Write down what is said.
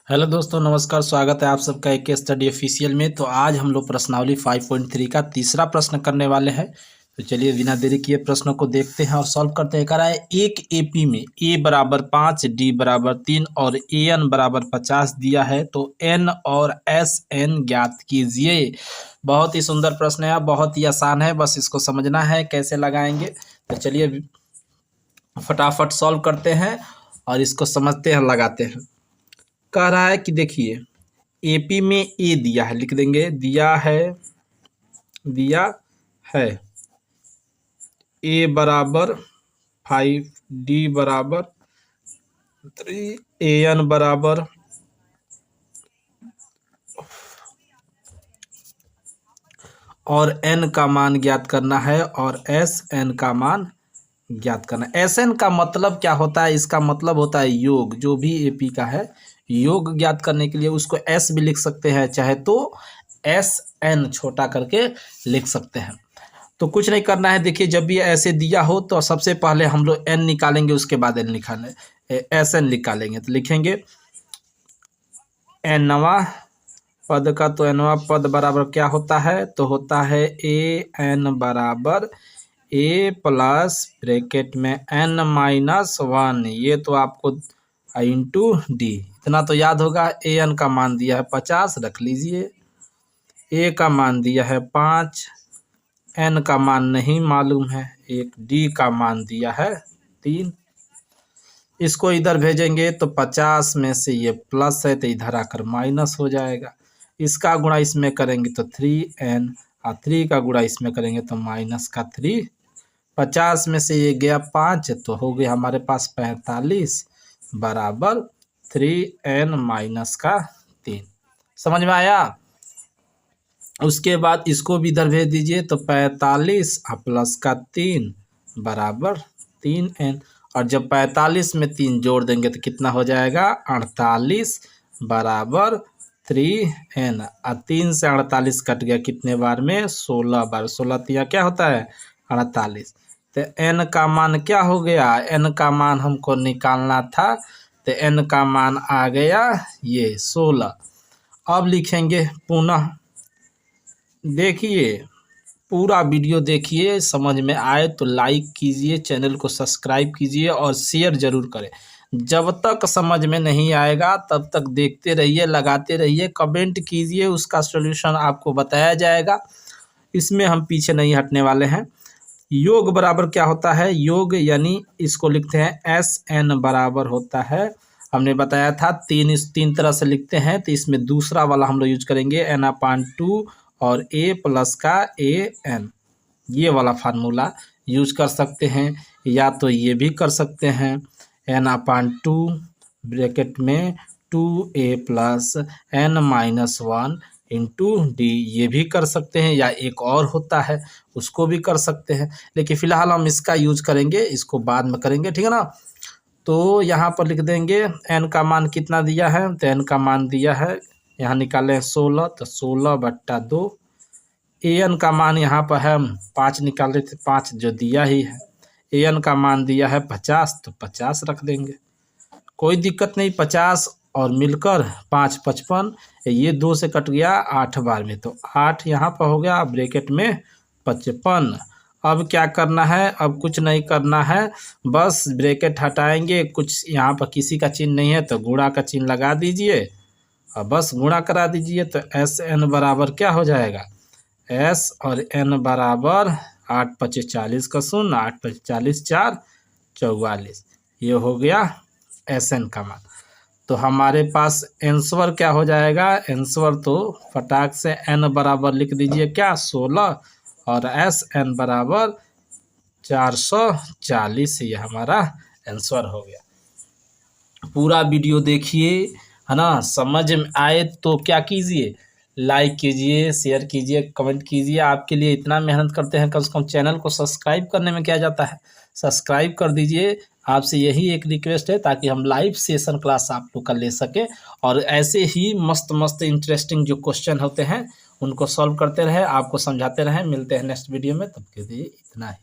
Hello दोस्तों, नमस्कार। स्वागत है आप सबका एक स्टडी ऑफिशियल में। तो आज हम लोग प्रश्नावली 5.3 का तीसरा प्रश्न करने वाले हैं। तो चलिए बिना देरी किए प्रश्नों को देखते हैं और सॉल्व करते हैं। कह रहा है एक एपी में ए बराबर 5, डी बराबर 3 और ए एन बराबर 50 दिया है, तो एन और एस एन ज्ञात कीजिए। बहुत ही सुंदर प्रश्न है, बहुत ही आसान है, बस इसको समझना है कैसे लगाएंगे। तो चलिए फटाफट सॉल्व करते हैं और इसको समझते हैं, लगाते हैं। कह रहा है कि देखिए एपी में ए दिया है, लिख देंगे दिया है ए बराबर 5, डी बराबर 3, ए एन बराबर और एन का मान ज्ञात करना है और एस एन का मान ज्ञात करना है। एस एन का मतलब क्या होता है? इसका मतलब होता है योग। जो भी एपी का है योग ज्ञात करने के लिए उसको एस भी लिख सकते हैं, चाहे तो एस एन छोटा करके लिख सकते हैं। तो कुछ नहीं करना है। देखिए जब भी ऐसे दिया हो तो सबसे पहले हम लोग एन निकालेंगे, उसके बाद एन निकालेंगे, एस एन निकालेंगे। तो लिखेंगे एनवा पद का, तो एनवा पद बराबर क्या होता है? तो होता है ए एन बराबर ए प्लस ब्रैकेट में एन माइनस 1। ये तो आपको इंटू डी, इतना तो याद होगा। ए एन का मान दिया है 50, रख लीजिए। ए का मान दिया है 5, एन का मान नहीं मालूम है, एक डी का मान दिया है 3। इसको इधर भेजेंगे तो 50 में से ये प्लस है तो इधर आकर माइनस हो जाएगा। इसका गुणा इसमें करेंगे तो 3n, और 3 का गुणा इसमें करेंगे तो माइनस का 3। 50 में से ये गया 5 तो हो गया हमारे पास 45 बराबर 3n माइनस का 3। समझ में आया? उसके बाद इसको भी इधर भेज दीजिए तो 45 प्लस का 3 बराबर 3n। और जब 45 में 3 जोड़ देंगे तो कितना हो जाएगा? 48 बराबर 3n। और 3 से 48 कट गया कितने बार में? 16 बार। 16 तिया क्या होता है? 48। तो n का मान क्या हो गया? n का मान हमको निकालना था, तो n का मान आ गया ये 16। अब लिखेंगे पुनः, देखिए पूरा वीडियो देखिए, समझ में आए तो लाइक कीजिए, चैनल को सब्सक्राइब कीजिए और शेयर जरूर करें। जब तक समझ में नहीं आएगा तब तक देखते रहिए, लगाते रहिए, कमेंट कीजिए, उसका सॉल्यूशन आपको बताया जाएगा। इसमें हम पीछे नहीं हटने वाले हैं। योग बराबर क्या होता है? योग यानी इसको लिखते हैं एस एन बराबर होता है, हमने बताया था तीन तरह से लिखते हैं। तो इसमें दूसरा वाला हम लोग यूज करेंगे n/2 और a प्लस का ए एन। ये वाला फार्मूला यूज कर सकते हैं, या तो ये भी कर सकते हैं n/2 ब्रैकेट में 2a plus n minus 1 into D, ये भी कर सकते हैं, या एक और होता है उसको भी कर सकते हैं। लेकिन फिलहाल हम इसका यूज करेंगे, इसको बाद में करेंगे, ठीक है ना। तो यहाँ पर लिख देंगे n का मान कितना दिया है? तो n का मान दिया है, यहाँ निकाले 16, तो 16/2। ए एन का मान यहाँ पर है 5 निकाले थे, 5 जो दिया ही है। ए एन का मान दिया है 50, तो 50 रख देंगे, कोई दिक्कत नहीं। 50 और मिलकर 5 55, ये 2 से कट गया 8 बार में, तो 8 यहाँ पर हो गया ब्रैकेट में 55। अब क्या करना है? अब कुछ नहीं करना है, बस ब्रैकेट हटाएंगे। कुछ यहाँ पर किसी का चिन्ह नहीं है तो गुणा का चिन्ह लगा दीजिए और बस गुणा करा दीजिए। तो एस एन बराबर क्या हो जाएगा? एस और एन बराबर 8 25 40 का 0, 8 25 40 4 44। ये हो गया एस एन का मान। तो हमारे पास आंसर क्या हो जाएगा? आंसर तो फटाक से एन बराबर लिख दीजिए क्या? 16 और एस एन बराबर 440। ये हमारा आंसर हो गया। पूरा वीडियो देखिए, है ना। समझ में आए तो क्या कीजिए? लाइक कीजिए, शेयर कीजिए, कमेंट कीजिए। आपके लिए इतना मेहनत करते हैं, कम से कम चैनल को सब्सक्राइब करने में क्या जाता है? सब्सक्राइब कर दीजिए। आपसे यही एक रिक्वेस्ट है ताकि हम लाइव सेशन क्लास आप लोग का ले सकें और ऐसे ही मस्त मस्त इंटरेस्टिंग जो क्वेश्चन होते हैं उनको सॉल्व करते रहे, आपको समझाते रहें। मिलते हैं नेक्स्ट वीडियो में, तब के लिए इतना ही।